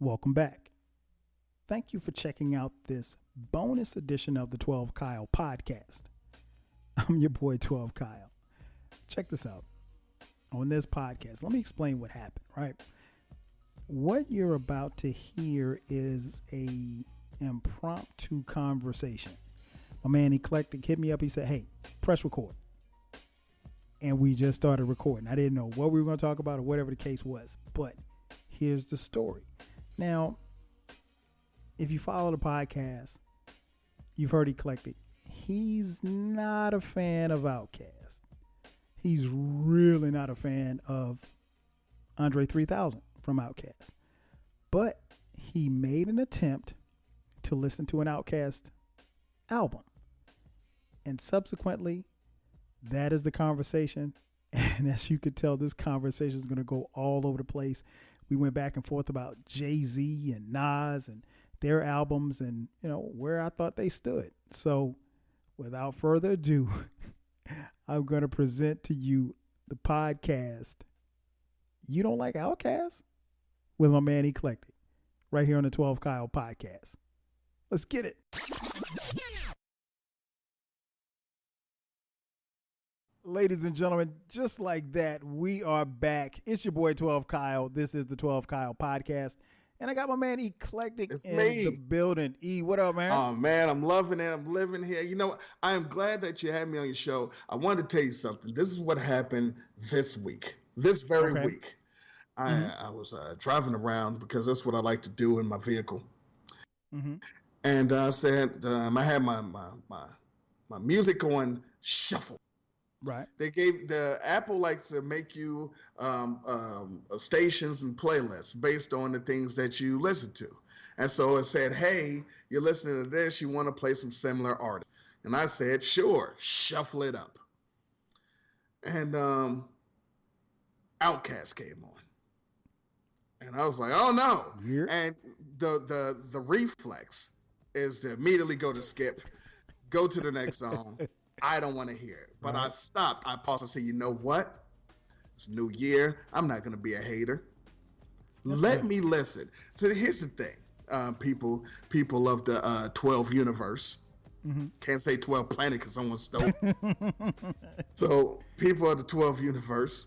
Welcome back. Thank you for checking out this bonus edition of the 12 Kyle podcast. I'm your boy 12 Kyle. Check this out. On this podcast, let me explain what happened, right? What you're about to hear is a impromptu conversation. My man Eclectic hit me up. He said, hey, press record. And we just started recording. I didn't know what we were going to talk about or whatever the case was. But here's the story. Now, if you follow the podcast, you've heard Eclectic. He's not a fan of Outkast. He's really not a fan of Andre 3000 from Outkast. But he made an attempt to listen to an Outkast album. And subsequently, that is the conversation. And as you could tell, this conversation is going to go all over the place. We went back and forth about Jay-Z and Nas and their albums and, where I thought they stood. So without further ado, I'm going to present to you the podcast, You Don't Like Outkast? With my man Eclectic, right here on the 12 Kyle podcast. Let's get it. Ladies and gentlemen, just like that, we are back. It's your boy 12 Kyle. This is the 12 Kyle podcast. And I got my man Eclectic in the building. E, what up, man? Oh, man, I'm loving it. I'm living here. I am glad that you had me on your show. I wanted to tell you something. This is what happened this week, this very week. I was driving around because that's what I like to do in my vehicle. Mm-hmm. And I said, I had my music on shuffle. Right. The Apple likes to make you stations and playlists based on the things that you listen to. And so it said, hey, you're listening to this, you want to play some similar artists. And I said, sure, shuffle it up. And Outkast came on. And I was like, oh no. Yeah. And the reflex is to immediately go to skip, go to the next song. I don't want to hear it. But right. I stopped. I paused and said, you know what? It's a new year. I'm not going to be a hater. Let me listen. So here's the thing. People of the 12 universe. Mm-hmm. Can't say 12 planet because someone's stole. So people of the 12 universe.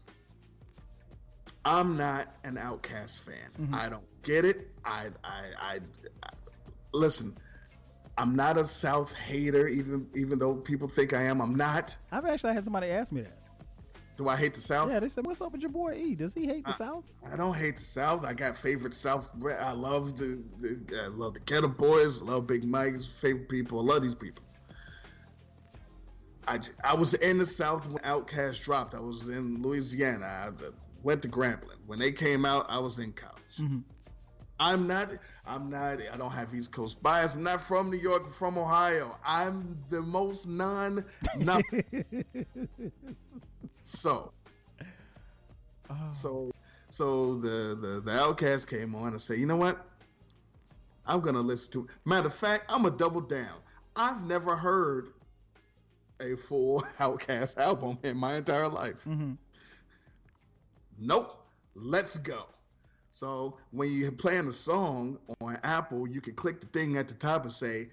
I'm not an Outkast fan. Mm-hmm. I don't get it. I listen. I'm not a South hater, even though people think I am. I'm not. I've actually had somebody ask me that. Do I hate the South? Yeah, they said, "What's up with your boy E? Does he hate the South?" I don't hate the South. I got favorite South. I love I love the Ghetto Boys. I love Big Mike's favorite people. I love these people. I was in the South when Outkast dropped. I was in Louisiana. I went to Grambling. When they came out, I was in college. Mm-hmm. I don't have East Coast bias. I'm not from New York, I'm from Ohio. I'm the most nothing. So the Outkast came on and said, you know what? I'm going to listen to it. Matter of fact, I'm going to double down. I've never heard a full Outkast album in my entire life. Mm-hmm. Nope. Let's go. So when you're playing a song on Apple, you can click the thing at the top and say,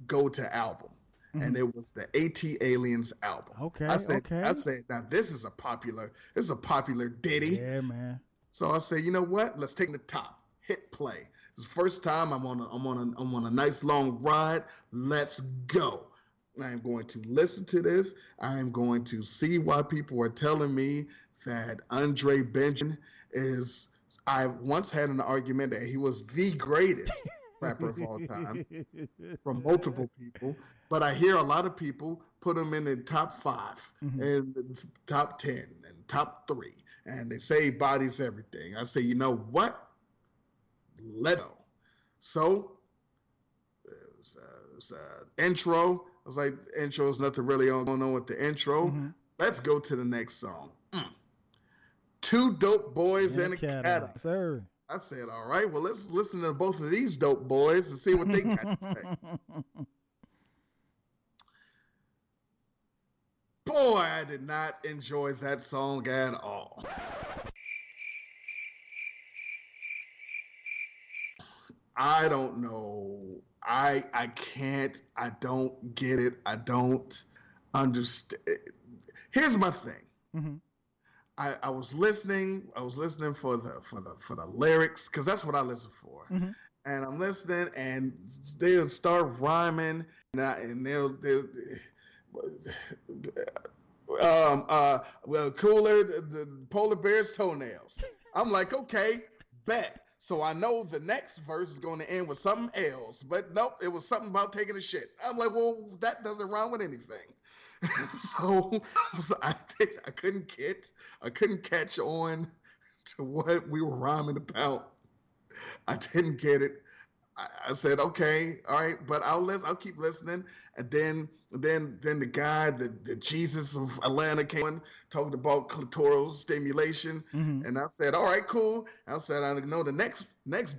go to album. Mm-hmm. And it was the AT Aliens album. Okay. I said, now this is a popular ditty. Yeah, man. So I said, you know what? Let's take the top. Hit play. It's the first time I'm on a nice long ride. Let's go. I am going to listen to this. I am going to see why people are telling me that Andre Benjamin is. I once had an argument that he was the greatest rapper of all time from multiple people, but I hear a lot of people put him in the top 5 mm-hmm. and top 10 and top 3, and they say he bodies everything. I say, you know what? Let go. So it was intro. I was like, intro is nothing really going on with the intro. Mm-hmm. Let's go to the next song. 2 dope boys and a Cadillac. Sir. I said, all right, well, let's listen to both of these dope boys and see what they got to say. Boy, I did not enjoy that song at all. I don't know. I can't. I don't get it. I don't understand. Here's my thing. Mm-hmm. I was listening. I was listening for the lyrics because that's what I listen for. Mm-hmm. And I'm listening, and they'll start rhyming, and they'll well, cooler the polar bear's toenails. I'm like, okay, bet. So I know the next verse is going to end with something else, but nope, it was something about taking a shit. I'm like, well, that doesn't rhyme with anything. So I couldn't catch on to what we were rhyming about. I didn't get it. I said, okay, all right, but I'll keep listening. And then the guy, the Jesus of Atlanta came on, talking about clitoral stimulation. Mm-hmm. And I said, all right, cool. I said, I know the next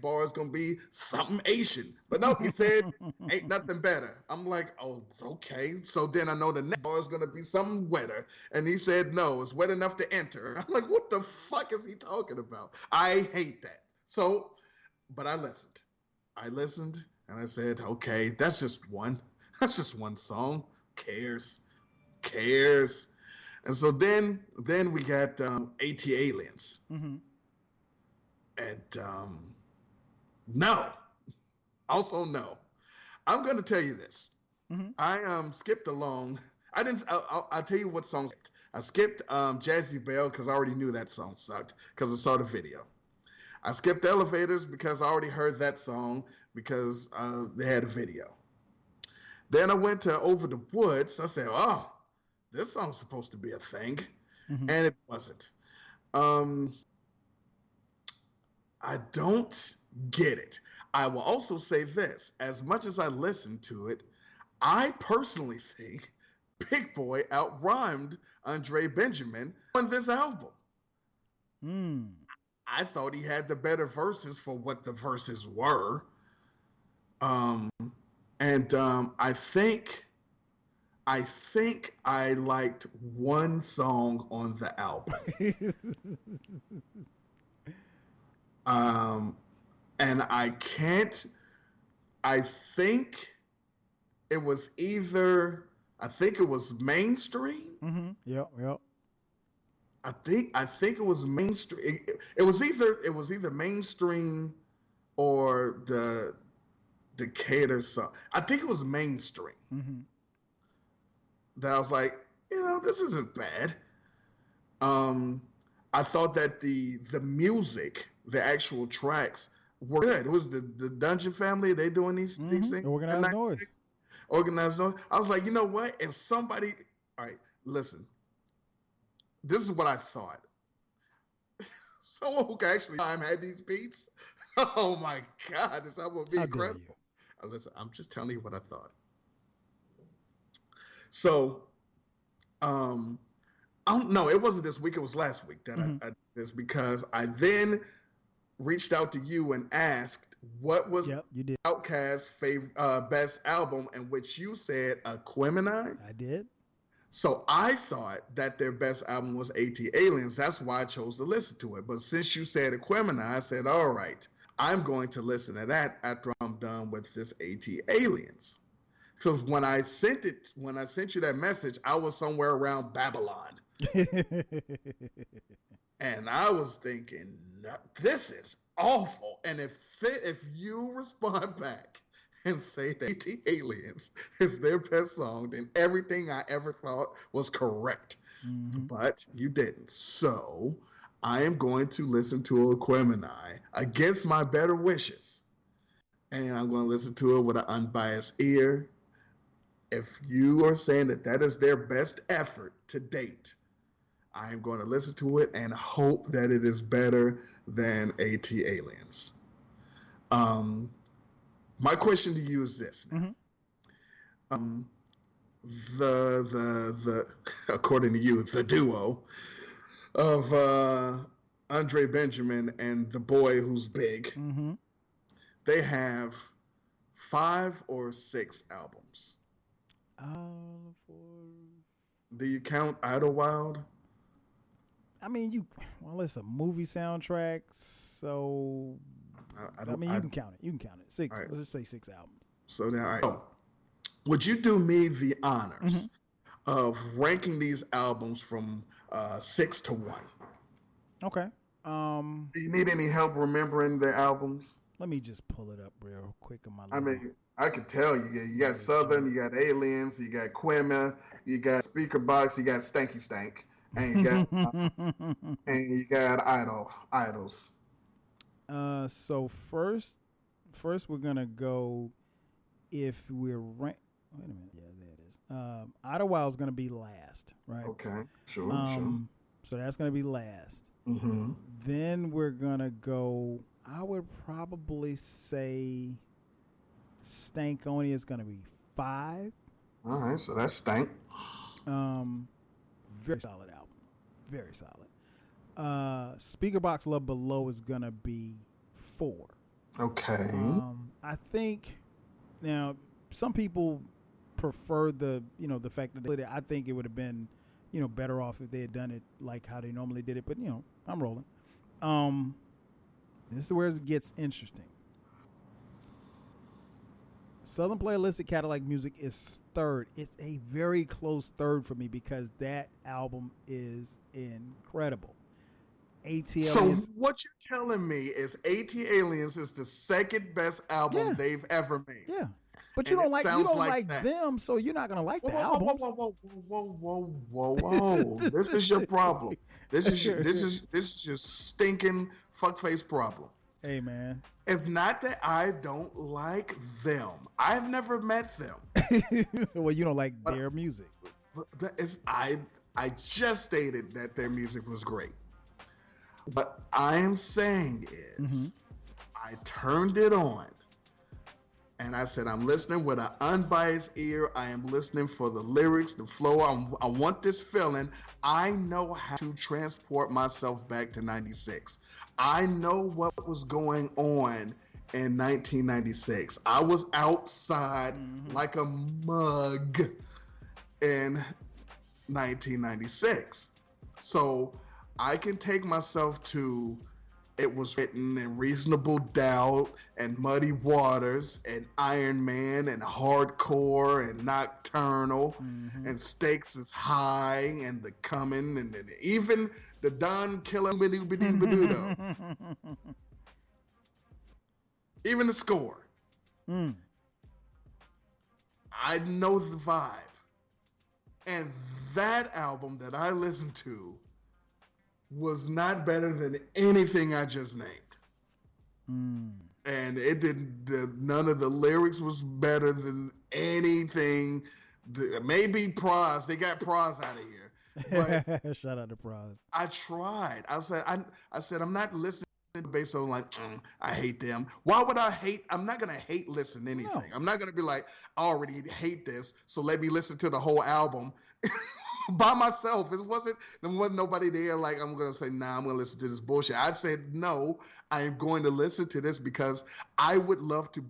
bar is gonna be something Asian. But nope, he said, ain't nothing better. I'm like, oh, okay. So then I know the next bar is gonna be something wetter. And he said, no, it's wet enough to enter. I'm like, what the fuck is he talking about? I hate that. So, but I listened and I said, okay, that's just one song. Cares. And so then we got AT Aliens. Mm-hmm. And no. Also no. I'm going to tell you this. Mm-hmm. I skipped along. I'll tell you what song. I skipped Jazzy Bell because I already knew that song sucked because I saw the video. I skipped Elevators because I already heard that song because they had a video. Then I went to Over the Woods. I said, oh, this song's supposed to be a thing. Mm-hmm. And it wasn't. I don't get it. I will also say this. As much as I listened to it, I personally think Big Boy outrhymed Andre Benjamin on this album. Mm. I thought he had the better verses for what the verses were. I think I liked one song on the album. And I think it was Mainstream. Mm-hmm. Yep. I think it was Mainstream. It was either Mainstream or the Decatur song. I think it was Mainstream. Mm-hmm. That I was like, this isn't bad. I thought that the music, the actual tracks were good. It was the Dungeon Family. They doing these things. Organized noise. Organized noise. I was like, you know what? If somebody, all right, listen. This is what I thought. Someone who actually had these beats. Oh my God, this album would be incredible. Listen, I'm just telling you what I thought. So, I don't know. It wasn't this week. It was last week that I did this because I then reached out to you and asked what was Outkast's best album, in which you said Aquemini. I did. So I thought that their best album was AT Aliens. That's why I chose to listen to it. But since you said Aquemini, I said, all right, I'm going to listen to that after I'm done with this AT Aliens. So when I sent you that message, I was somewhere around Babylon. And I was thinking, this is awful. And if you respond back and say that AT Aliens is their best song, then everything I ever thought was correct. Mm-hmm. But you didn't. So I am going to listen to Aquemini against my better wishes. And I'm going to listen to it with an unbiased ear. If you are saying that is their best effort to date, I am going to listen to it and hope that it is better than AT Aliens. My question to you is this. Mm-hmm. The according to you, the duo of Andre Benjamin and the boy who's big, mm-hmm. they have 5 or 6 albums. Do you count Idlewild? I mean, it's a movie soundtrack, so I I don't. mean, you can count it. You can count it. Six. All right. Let's just say 6 albums. So now, all right. So, would you do me the honors of ranking these albums from 6 to 1? Okay. Do you need any help remembering the albums? Let me just pull it up real quick on my. I mean, I could tell you. You got Southern, you got Aliens, you got Quimma, you got Speaker Box, you got Stanky Stank, and you got and you got Idols. So first we're gonna go. If we're wait a minute, yeah, there it is. Idlewild is gonna be last, right? Okay, sure. So that's gonna be last. Mm-hmm. Then we're gonna go. I would probably say Stankonia is gonna be 5. All right, so that's Stank. Very solid album. Very solid. Speaker Box Love Below is gonna be 4. Okay. I think now some people prefer the fact that I think it would have been better off if they had done it like how they normally did it, but I'm rolling. This is where it gets interesting. Southern Playalistic Cadillac Music is third. It's a very close third for me because that album is incredible. AT Aliens. So what you're telling me is AT Aliens is the second best album they've ever made. Yeah. But you don't like them, so you're not gonna like the album. Whoa. This is your problem. This is your stinking fuckface problem. Hey man. It's not that I don't like them. I've never met them. Well, you don't like their music. I just stated that their music was great. What I am saying is I turned it on. And I said, I'm listening with an unbiased ear. I am listening for the lyrics, the flow. I want this feeling. I know how to transport myself back to 96. I know what was going on in 1996. I was outside like a mug in 1996. So I can take myself to It Was Written and Reasonable Doubt and Muddy Waters and Iron Man and Hardcore and Nocturnal and Stakes is High and The Coming and even the Don Killer even the score. I know the vibe. And that album that I listened to was not better than anything I just named. And it didn't, none of the lyrics was better than anything. Maybe Praz, they got Praz out of here. But shout out to Praz. I tried. I said, I'm not listening based on like, I hate them. Why would I hate? I'm not going to hate listen to anything. No. I'm not going to be like, I already hate this, so let me listen to the whole album by myself. There wasn't nobody there like, I'm going to say, nah, I'm going to listen to this bullshit. I said, no, I am going to listen to this because I would love to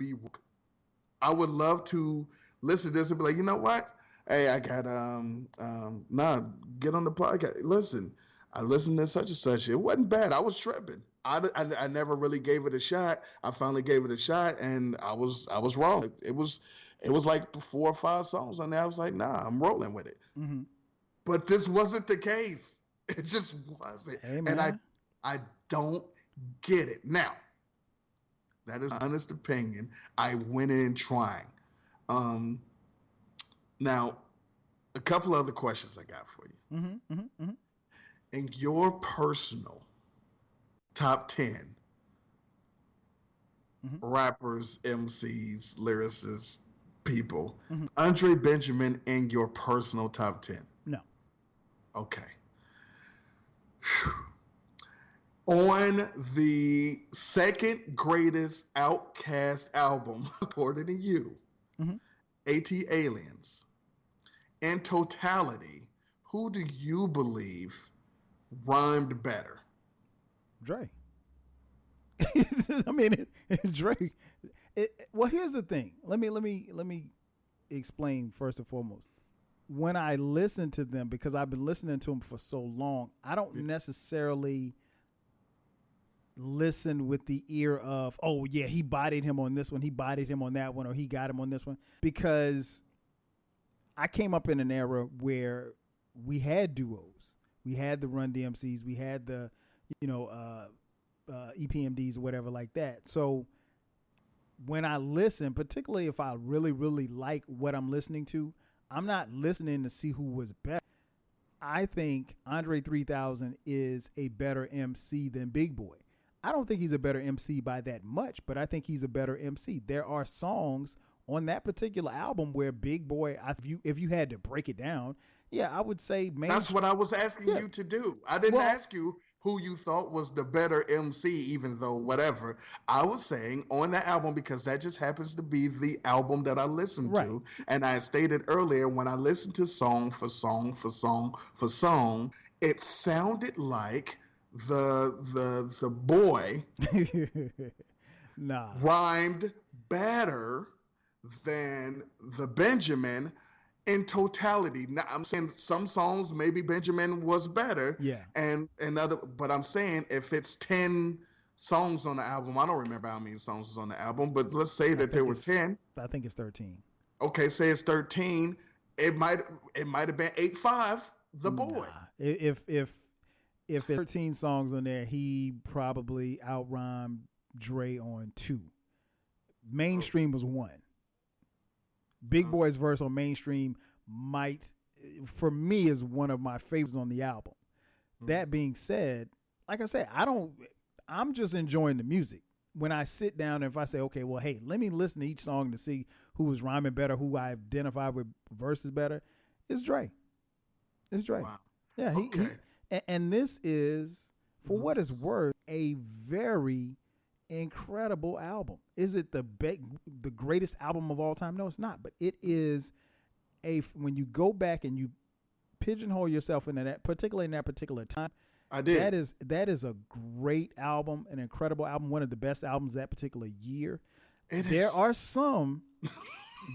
listen to this and be like, you know what? Hey, I got, get on the podcast. Listen, I listened to such and such. It wasn't bad. I was tripping. I never really gave it a shot. I finally gave it a shot, and I was wrong. It was like 4 or 5 songs on there. I was like, nah, I'm rolling with it. But this wasn't the case. It just wasn't. Hey, and I don't get it. Now, that is an honest opinion. I went in trying. Now, a couple other questions I got for you. In your personal top 10 rappers, MCs, lyricists, people, Andre Benjamin in your personal top 10? No. Okay. On the second greatest Outkast album, according to you, AT Aliens, in totality, who do you believe rhymed better? Dre. I mean, Dre. Well, here's the thing. Let me explain first and foremost. When I listen to them, because I've been listening to them for so long, I don't necessarily listen with the ear of, oh yeah, he bodied him on this one, he bodied him on that one, or he got him on this one. Because I came up in an era where we had duos. We had the Run DMCs, we had the, EPMDs or whatever like that. So when I listen, particularly if I really, really like what I'm listening to, I'm not listening to see who was better. I think Andre 3000 is a better MC than Big Boy. I don't think he's a better MC by that much, but I think he's a better MC. There are songs on that particular album where Big Boy, if you had to break it down, I would say that's what I was asking you to do. I didn't ask you who you thought was the better MC, even though whatever. I was saying on the album, because that just happens to be the album that I listened to. And I stated earlier, when I listened to song for song for song for song, it sounded like the boy rhymed better than the Benjamin in totality. Now, I'm saying some songs maybe Benjamin was better, and other, but I'm saying if it's 10 songs on the album, I don't remember how many songs is on the album, but let's say that there were 10. I think it's 13. Okay, say it's 13. It might have been 8-5. The boy. If it's 13 songs on there, he probably outrhymed Dre on 2. Mainstream was 1. Big Boy's verse on Mainstream for me, is one of my favorites on the album. That being said, like I said, I'm just enjoying the music. When I sit down and if I say, okay, well, hey, let me listen to each song to see who was rhyming better, who I identify with verses better, it's Dre. It's Dre. Wow. Yeah, and this is, for what it's worth, a very incredible album. Is it the greatest album of all time? No, it's not. But it is when you go back and you pigeonhole yourself into that, particularly in that particular time, I did. That is a great album, an incredible album, one of the best albums that particular year. There are some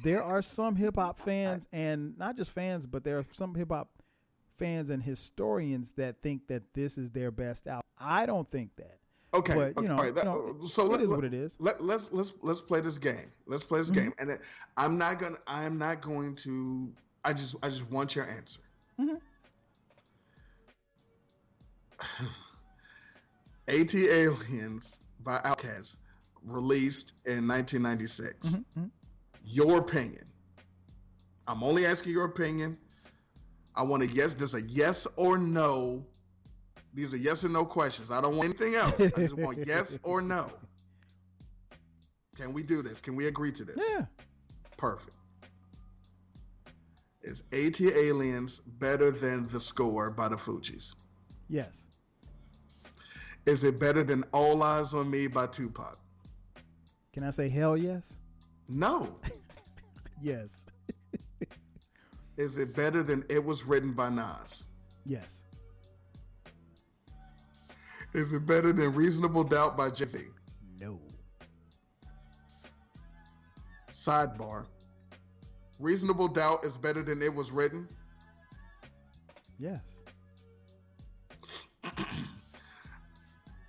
hip hop fans, and not just fans, but there are some hip hop fans and historians that think that this is their best album. I don't think that. Okay, but, all right. So it is what it is. Let's play this game. Let's play this game, and I'm not going to. I just want your answer. Mm-hmm. AT Aliens by Outkast, released in 1996. Mm-hmm. Your opinion. I'm only asking your opinion. I want there's a yes or no. These are yes or no questions. I don't want anything else. I just want yes or no. Can we do this? Can we agree to this? Yeah. Perfect. Is AT Aliens better than The Score by the Fugees? Yes. Is it better than All Eyes on Me by Tupac? Can I say hell yes? No. Yes. Is it better than It Was Written by Nas? Yes. Is it better than Reasonable Doubt by Jay-Z? No. Sidebar. Reasonable Doubt is better than It Was Written? Yes.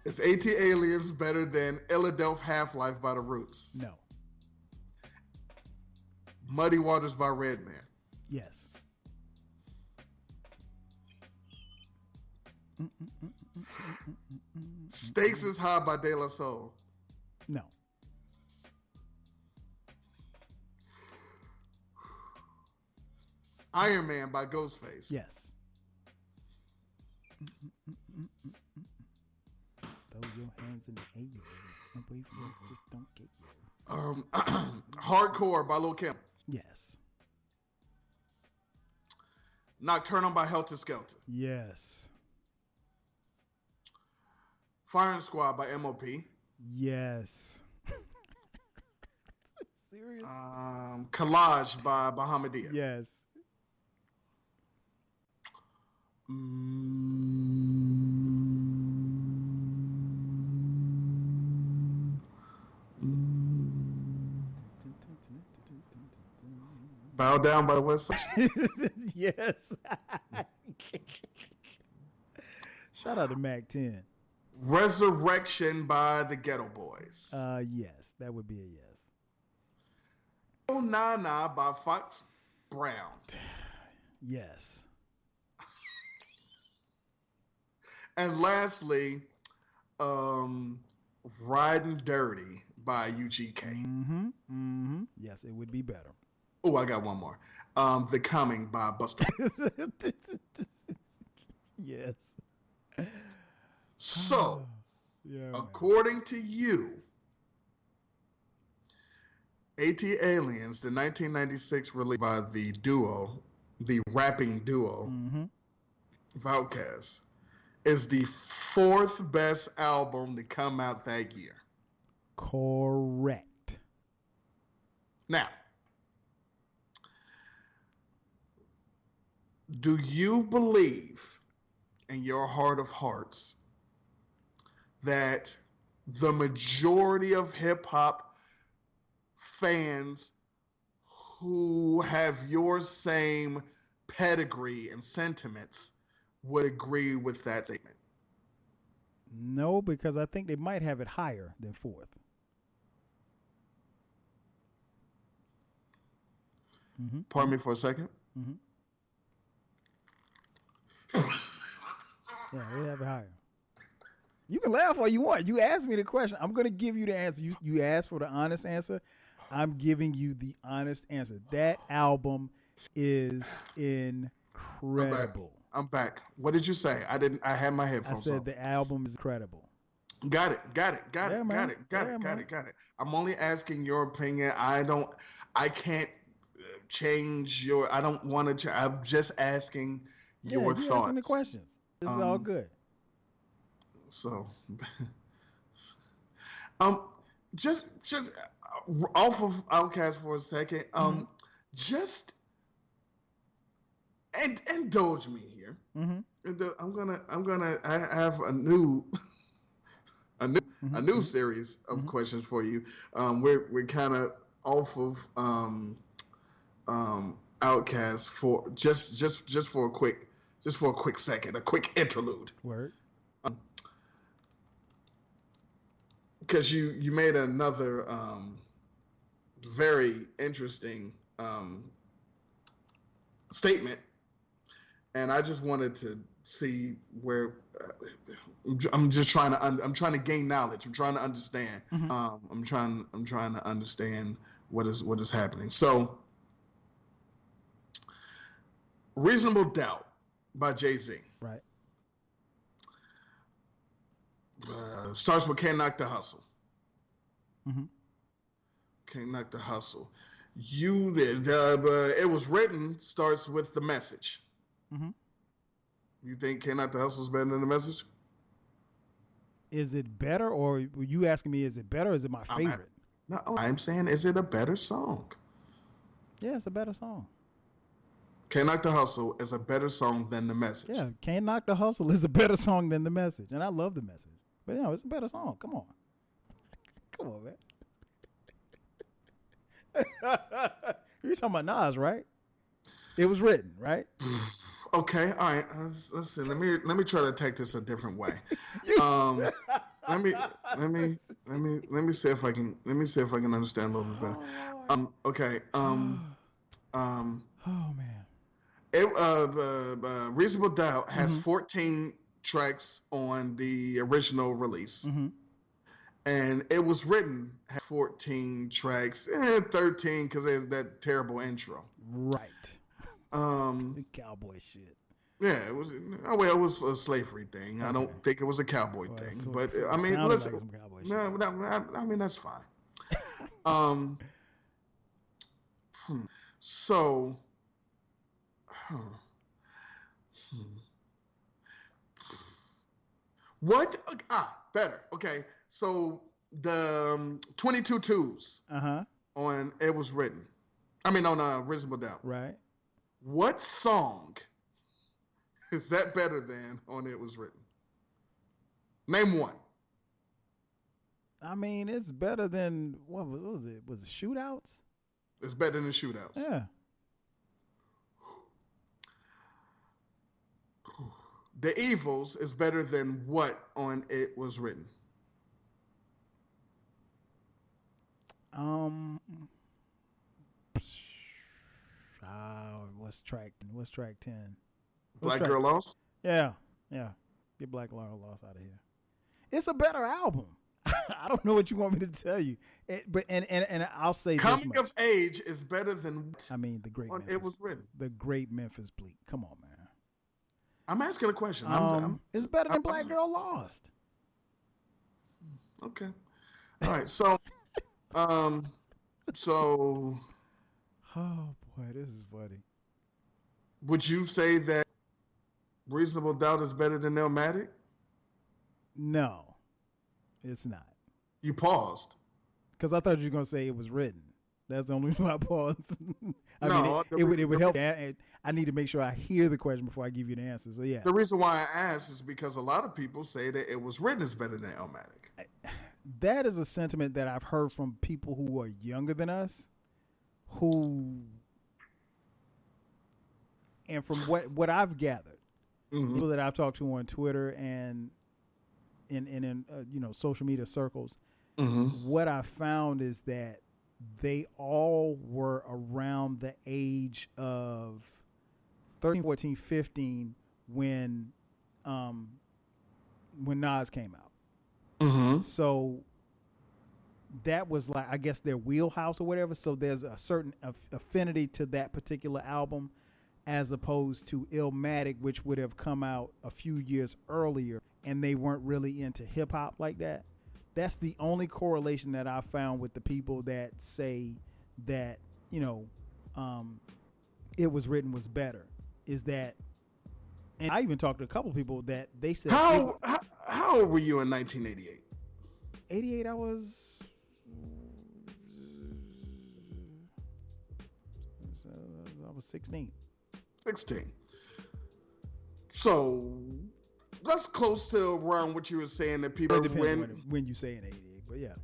Is AT Aliens better than Philadelphia Half-Life by The Roots? No. Muddy Waters by Redman? Yes. Stakes is High by De La Soul? No. Iron Man by Ghostface? Yes. Throw your hands in the air and wait for it. Just don't get you. Hardcore by Lil' Kim? Yes. Nocturnal by Helter Skelter? Yes. Firing Squad by MOP? Yes. Serious? Collage by Bahamadia? Yes. Bow Down by the West Side? Yes. Shout out to Mac 10. Resurrection by the Ghetto Boys. Yes, that would be a yes. Oh Nah Nah by Fox Brown. Yes. And lastly, Riding Dirty by UGK. Yes, it would be better. Oh, I got one more. The Coming by Busta. Yes. So, according to you, AT Aliens, the 1996 release by the rapping duo, of Outkast, is the fourth best album to come out that year. Correct. Now, do you believe in your heart of hearts that the majority of hip-hop fans who have your same pedigree and sentiments would agree with that statement? No, because I think they might have it higher than fourth. Pardon me for a second. Yeah, they have it higher. You can laugh all you want. You asked me the question. I'm going to give you the answer. You asked for the honest answer. I'm giving you the honest answer. That album is incredible. I'm back. What did you say? I had my headphones I said off. the album is incredible. Got it. Got man. it. I'm only asking your opinion. I can't change I don't want to. I'm just asking your thoughts. Asking the questions. This is all good. So, just off of Outkast for a second. Just indulge me here. I have a new series of questions for you. We're kind of off of Outkast for just for a quick second, a quick interlude. Word. Because you made another very interesting statement, and I just wanted to see where I'm trying to gain knowledge. I'm trying to understand. I'm trying to understand what is happening. So, Reasonable Doubt by Jay-Z. Right. Starts with Can't Knock the Hustle. Can't Knock the Hustle. It was written starts with The Message. You think Can't Knock the Hustle is better than The Message? Is it better, or were you asking me, is it better, or is it my favorite? No, I'm saying, is it a better song? Yeah, it's a better song. Can't Knock the Hustle is a better song than The Message. Yeah, Can't Knock the Hustle is a better song than The Message, and I love The Message. But it's a better song. Come on. Come on, man. You're talking about Nas, right? It was written, right? Okay, all right. Let's see. Let me try to take this a different way. Let me see if I can understand a little bit better. Okay. Oh man. Reasonable Doubt has 14 tracks on the original release. And it was written 14 tracks, 13 because there's that terrible intro. Right. Cowboy shit. Yeah, it was. Well, it was a slavery thing. Okay. I don't think it was a cowboy thing, but I mean, listen. Like I mean that's fine. So. What? Better. Okay. So the 22 Twos on It Was Written. I mean on Reasonable Doubt. Right. What song is that better than on It Was Written? Name one. I mean, it's better than what was it? Was it Shootouts? It's better than Shootouts. Yeah. The Evils is better than what on It Was Written? What's track 10? Black Girl Lost? Yeah. Get Black Girl Lost out of here. It's a better album. I don't know what you want me to tell you. But I'll say Coming this much. of Age is better than the great on Memphis, It Was Written. The great Memphis Bleak. Come on, man. I'm asking a question. It's better than Black Girl Lost. Okay. All right. So, oh boy, this is funny. Would you say that Reasonable Doubt is better than Illmatic? No, it's not. You paused. Because I thought you were going to say It Was Written. That's the only reason why I paused. It would help. I need to make sure I hear the question before I give you the answer. So, yeah. The reason why I asked is because a lot of people say that It Was Written is better than Illmatic. That is a sentiment that I've heard from people who are younger than us, and from what I've gathered, people that I've talked to on Twitter and in social media circles, what I found is that they all were around the age of 13, 14, 15 when Nas came out. So that was like, I guess, their wheelhouse or whatever. So there's a certain affinity to that particular album as opposed to Illmatic, which would have come out a few years earlier and they weren't really into hip hop like that. That's the only correlation that I found with the people that say that, It Was Written was better, is that, and I even talked to a couple of people that they said. How old were you in 1988? 88, I was 16. 16. So that's close to around what you were saying that people when you say in 88, but yeah.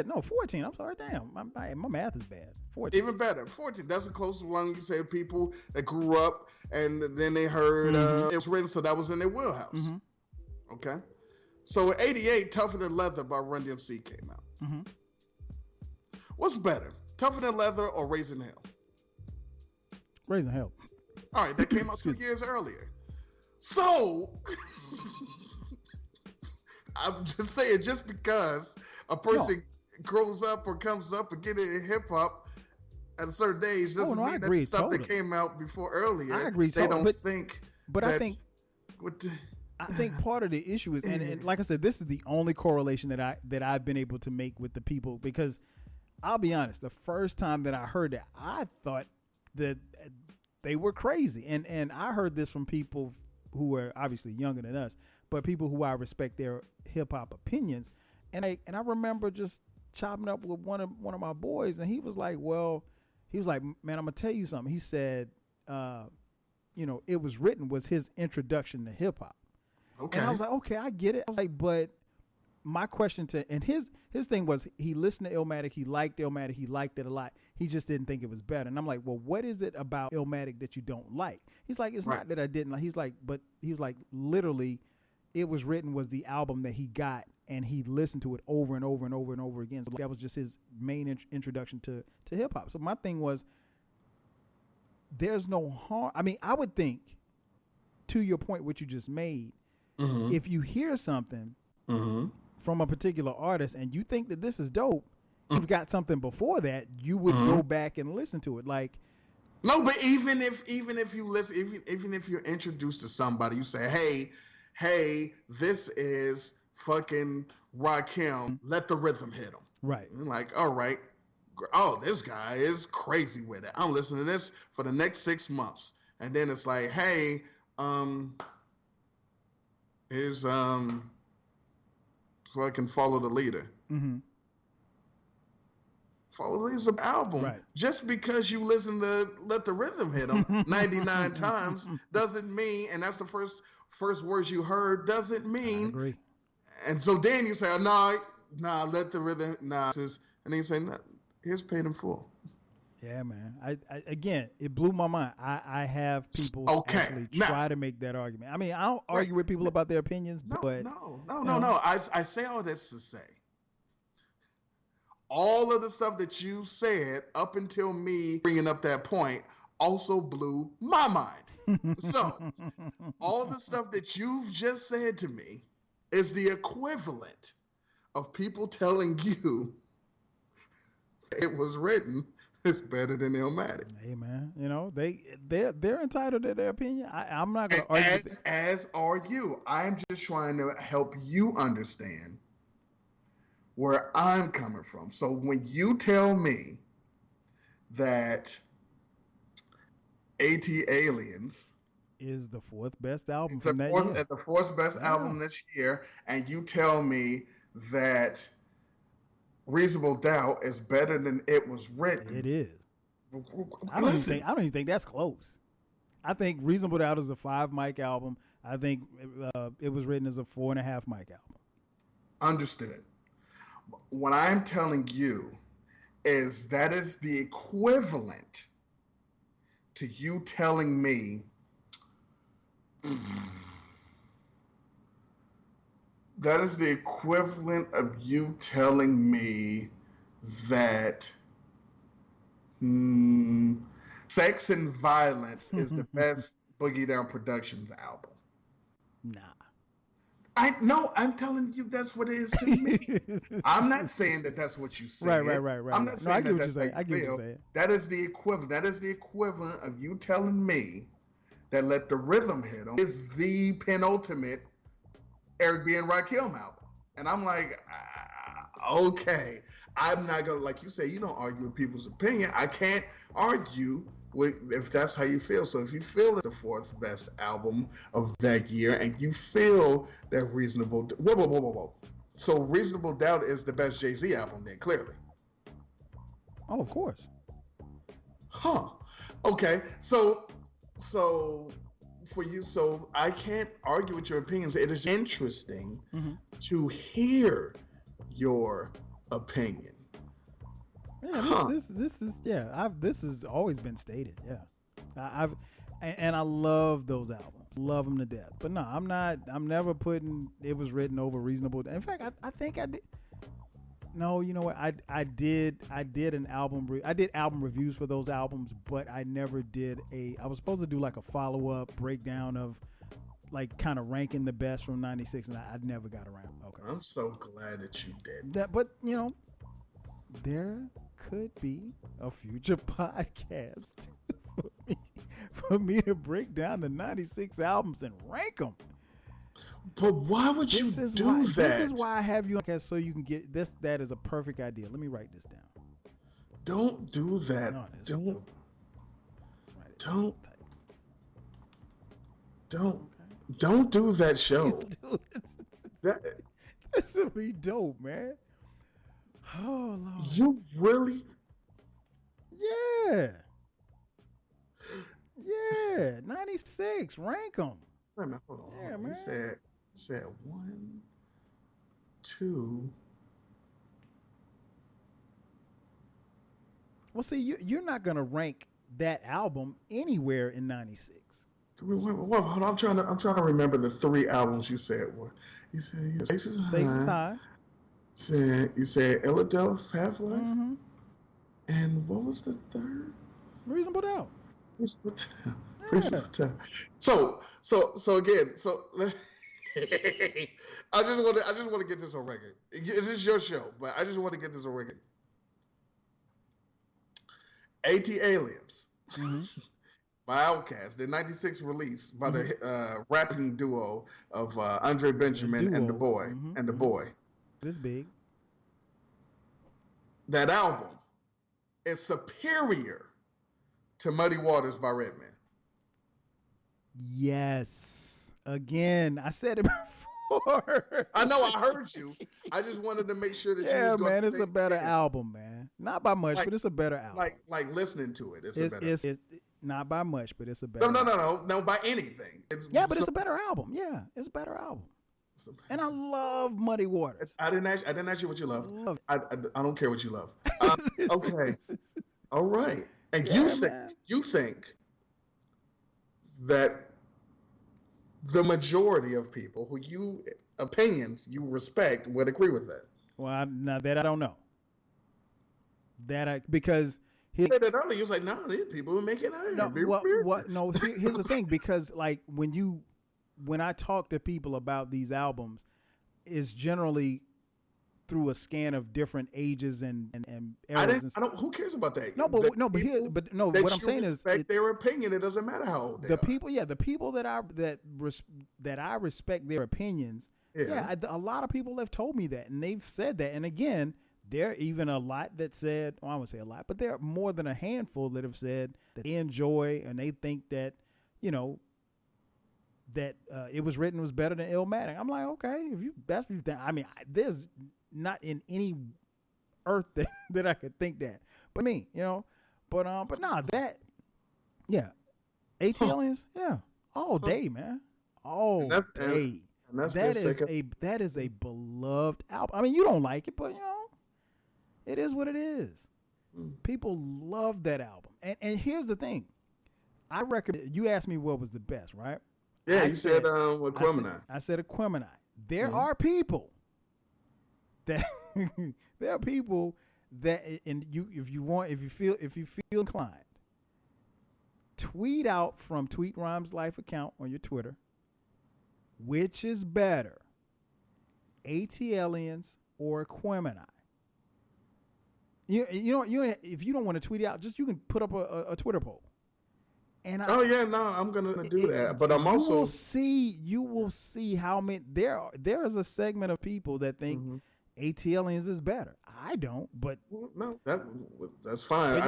No, 14. I'm sorry, damn, my math is bad. 14. Even better, 14. That's the closest one you say people that grew up and then they heard It Was Written, so that was in their wheelhouse. Okay, so in 88, Tougher Than Leather by Run DMC came out. What's better, Tougher Than Leather or Raising Hell? Raising Hell. All right, that came out 2 years earlier. So I'm just saying, just because a person grows up or comes up and get into hip hop at a certain age doesn't mean that the stuff that came out before earlier. I agree. They don't think. But I think part of the issue is, and like I said, this is the only correlation that I've been able to make with the people, because I'll be honest, the first time that I heard that, I thought that they were crazy, and I heard this from people who are obviously younger than us, but people who I respect their hip hop opinions, and I remember just chopping up with one of my boys, and he was like, man, I'm gonna tell you something. He said, It Was Written was his introduction to hip hop. Okay. And I was like, okay, I get it. I was like, but my question and his thing was, he listened to Illmatic, he liked Illmatic, he liked it a lot. He just didn't think it was better. And I'm like, well, what is it about Illmatic that you don't like? He's like, it's not that I didn't like. He was like, literally, It Was Written was the album that he got, and he listened to it over and over and over and over again. So that was just his main introduction to hip hop. So my thing was, there's no harm. I mean, I would think, to your point, what you just made, if you hear something from a particular artist and you think that this is dope, you've got something before that, you would go back and listen to it. Like, no, but even if you listen, even if you're introduced to somebody, you say, hey, this is fucking Rakim, let the rhythm hit him. Right. And like, all right, oh, this guy is crazy with it. I'm listening to this for the next 6 months. And then it's like, hey, here's fucking Follow the Leader. Follow the Leader's an album. Right. Just because you listen to Let the Rhythm Hit Him 99 times doesn't mean, and that's the first words you heard, doesn't mean. I agree. And so then you say, nah, Let the Rhythm, nah. And then you say, nah, here's Paid in Full. Yeah, man. I again, it blew my mind. I have people actually try to make that argument. I mean, I don't argue with people about their opinions, but no. I say all this to say all of the stuff that you said up until me bringing up that point also blew my mind. So all the stuff that you've just said to me is the equivalent of people telling you it was written. It's better than Illmatic. Hey man, you know they're entitled to their opinion. I'm not going to argue. As are you. I'm just trying to help you understand where I'm coming from. So when you tell me that AT-Aliens is the fourth best album from that year, the fourth best album this year, and you tell me that Reasonable Doubt is better than It Was Written. It is. I don't even think that's close. I think Reasonable Doubt is a 5 mic album. I think It Was Written as a 4.5 mic album. Understood. What I'm telling you is that is the equivalent to you telling me that is the equivalent of you telling me that Sex and Violence is the best Boogie Down Productions album. Nah. I'm telling you that's what it is to me. I'm not saying that that's what you said. Right. I'm not saying that that's what you feel. That is the equivalent. That is the equivalent of you telling me that Let the Rhythm Hit 'Em is the penultimate Eric B. and Rakim album. And I'm like, okay. I'm not going to, like you say, you don't argue with people's opinion. I can't argue with if that's how you feel. So if you feel it's the fourth best album of that year and you feel that Whoa. So Reasonable Doubt is the best Jay-Z album then, clearly. Oh, of course. Huh. Okay. So for you, so I can't argue with your opinions. It is interesting to hear your opinion. Yeah, this has always been stated. Yeah, I love those albums, love them to death. But no, I'm never putting It Was Written over Reasonable. In fact, I think I did. No, you know what? I did an album. I did album reviews for those albums, but I never did I was supposed to do like a follow up breakdown of like kind of ranking the best from '96, and I never got around. Okay, I'm so glad that you did that. But you know, there could be a future podcast for me to break down the '96 albums and rank them. But why would you do that? This is why I have you on, so you can get this. That is a perfect idea. Let me write this down. Don't do that. No, don't do that show. This would be dope, man. Oh Lord. You really? Yeah. 96. Rank them. Wait a minute, hold on. Yeah, man. You said 1, 2. Well, see, you're not gonna rank that album anywhere in '96. Hold on, I'm trying to remember the 3 albums you said were. You said Stakes is High. You said Illadelph, Half-Life, and what was the third? Reasonable Doubt. Reasonable Doubt. So again, I just want to get this on record. This is your show, but I just want to get this on record. AT-Aliens by Outkast, the '96 release by the rapping duo of Andre Benjamin and the Boy. This big. That album is superior to Muddy Waters by Redman. Yes. Again, I said it before. I know, I heard you. I just wanted to make sure that you was going to it's a better album, man. Not by much, but it's a better album. Like listening to it, it's not by much, but it's a better No, by anything. But it's a better album. Yeah, it's a better album. And I love Muddy Waters. I didn't ask you what you love. I don't care what you love. Okay. All right. And man. you think that the majority of people who opinions you respect would agree with that. Well, now that I don't know. Because you said that earlier. You was like, no, these people are making it. No, what? No, here's the thing. Because like when I talk to people about these albums, it's generally through a scan of different ages and eras. I don't. Who cares about that? No, what I'm saying is their opinion. It doesn't matter how old they are. The people that I respect their opinions. Yeah, a lot of people have told me that, and they've said that. And again, there are even a lot that said, well, I won't say a lot, but there are more than a handful that have said that they enjoy and they think that, that It Was Written was better than Illmatic. I'm like, okay, that's what you think. I mean, there's not in any earth that I could think that, but me, but nah, ATLiens, all day, man, all day. That is a beloved album. I mean, you don't like it, but it is what it is. People love that album. And here's the thing. I recommend, you asked me what was the best, right? Yeah, you said Aquemini. I said Aquemini. There are people that and if you feel inclined, tweet out from Tweet Rhymes Life account on your Twitter, which is better, ATLiens or Aquemini. If you don't want to tweet it out, you can put up a Twitter poll. And I'm gonna do that. But I'm also you will see how many there is a segment of people that think ATLiens is better. I don't, but no, that's fine.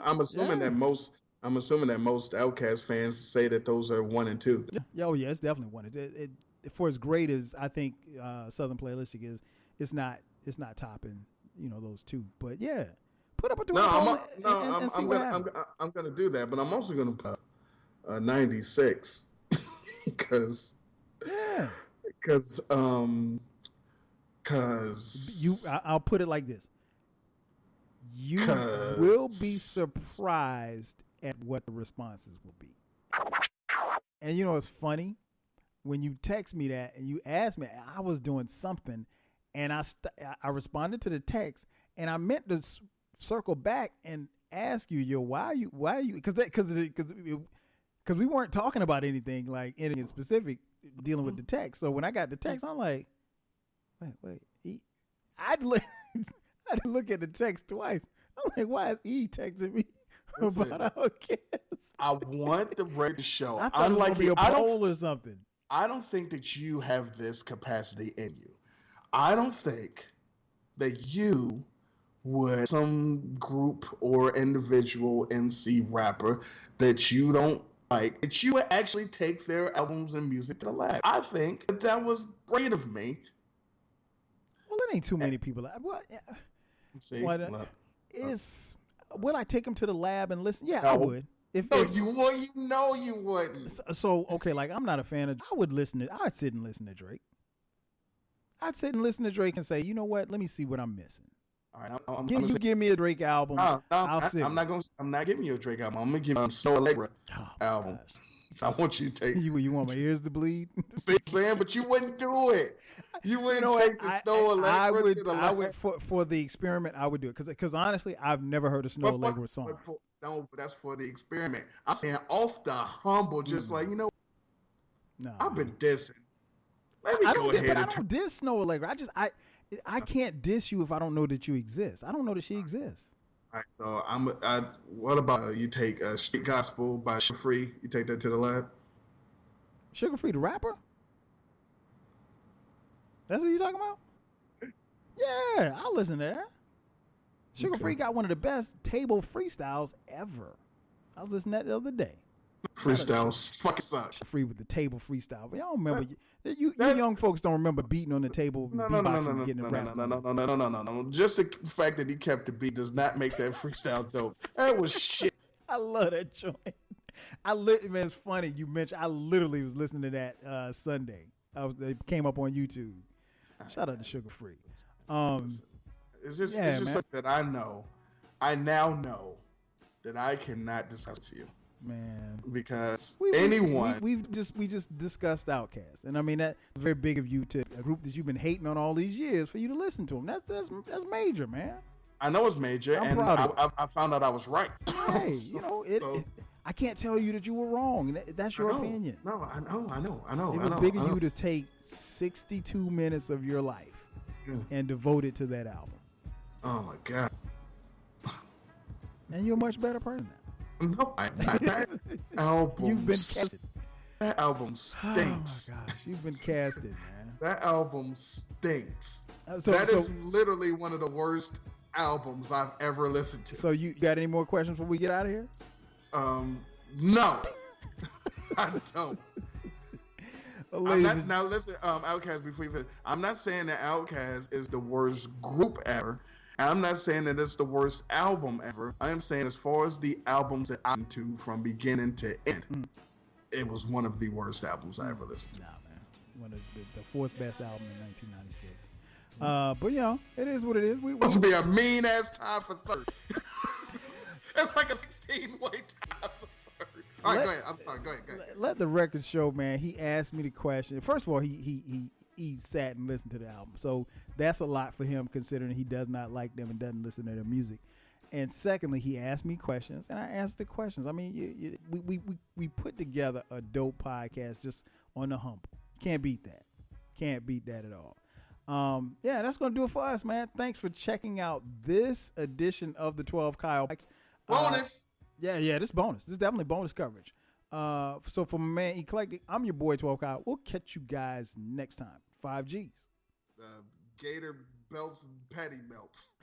I'm assuming that most Outkast fans say that those are 1 and 2. Yeah, it's definitely one. It for as great as I think Southern Playlistic is, it's not topping those two. But yeah, put up a Twitter poll and see what happens. I'm gonna do that, but I'm also gonna put 96 because I'll put it like this: you will be surprised at what the responses will be. And it's funny when you text me that and you asked me, I was doing something, and I responded to the text, and I meant to circle back and ask you, why are you because we weren't talking about anything like anything specific dealing with the text. So when I got the text, I'm like, wait, I'd look at the text twice. I'm like, why is he texting me about Outkast? I want the radio show. I thought it was be a poll or something. I don't think that you have this capacity in you. I don't think that you would some group or individual MC rapper that you don't like, that you would actually take their albums and music to the lab. I think that was great of me. Well, there ain't too many people. Would I take them to the lab and listen? Yeah, I would. If you would, you wouldn't. So okay, like I'm not a fan of. I'd sit and listen to Drake. I'd sit and listen to Drake and say, you know what? Let me see what I'm missing. All right, give me a Drake album. I'll sit. I'm not giving you a Drake album. I'm gonna give you a Snow Allegra album. I want you to take. You want my ears to bleed? Saying, but you wouldn't do it. You wouldn't take the Snow Allegra to the lab. I would for the experiment. I would do it because honestly, I've never heard a Snow Allegra song. But that's for the experiment. I'm saying off the humble, just like No, I've been dissing. Let me go ahead. I don't diss Snow Allegra. I can't diss you if I don't know that you exist. I don't know that she exists. All right, so what about you take Street Gospel by Sugar Free? You take that to the lab? Sugar Free, the rapper? That's what you're talking about? Yeah, I'll listen to that. Sugar Free got one of the best table freestyles ever. I was listening to that the other day. Freestyles fucking suck. Free with the table freestyle. But y'all remember, you young folks don't remember beating on the table. No. Just the fact that he kept the beat does not make that freestyle dope. That was shit. I love that joint. Man, it's funny you mentioned. I literally was listening to that Sunday. It came up on YouTube. Shout out to Sugar Free. It's just like that. I now know that I cannot discuss with you. Man, because we just discussed Outkast, and I mean that's very big of you to a group that you've been hating on all these years for you to listen to them. That's major, man. I know it's major, I'm and proud of you. I found out I was right. Hey, I can't tell you that you were wrong. That's your opinion. No, I know. It was big of you to take 62 minutes of your life and devote it to that album. Oh my God! And you're a much better person now. No, that album. You've been casted. That album stinks. Oh my gosh, you've been casted, man. That album stinks. So that is literally one of the worst albums I've ever listened to. So you got any more questions before we get out of here? No, I don't. Now listen, Outkast. Before you finish, I'm not saying that Outkast is the worst group ever. I'm not saying that it's the worst album ever. I am saying as far as the albums that I listened to from beginning to end, it was one of the worst albums I ever listened to. Nah, man. One of the fourth best album in 1996. But it is what it is. We supposed to be a mean ass tie for third. It's like a 16-way tie for third. All right, go ahead. I'm sorry. Go ahead. Let the record show, man. He asked me the question. First of all, he sat and listened to the album. So that's a lot for him considering he does not like them and doesn't listen to their music. And secondly, he asked me questions and I answered the questions. I mean, we put together a dope podcast just on the humble. Can't beat that. Can't beat that at all. That's going to do it for us, man. Thanks for checking out this edition of the 12 Kyle. Bonus. This is bonus. This is definitely bonus coverage. So for my man Eclectic, I'm your boy 12 Kyle. We'll catch you guys next time. 5 Gs. Gator belts and patty belts.